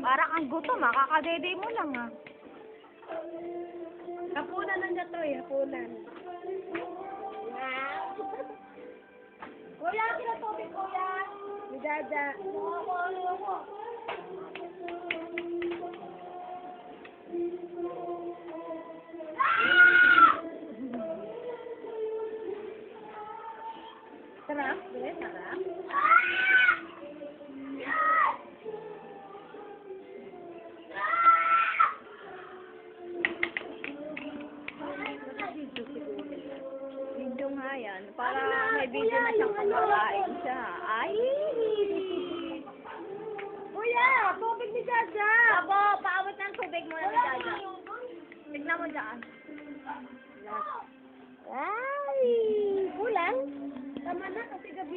Para kang gutom, kakadede mo lang ah. Hapunan na niya to eh, hapunan. Kuya, kinatubig kuya. Ni Dada. Sarap? Sarap? Video nga yan. Para may video na siyang kumakain siya. Ay! Kuya, tubig ni Dada. Abo, paabot ng tubig mo na ni Dada. Tignan mo dyan. Ay, kulang. Tama na kasi gabi.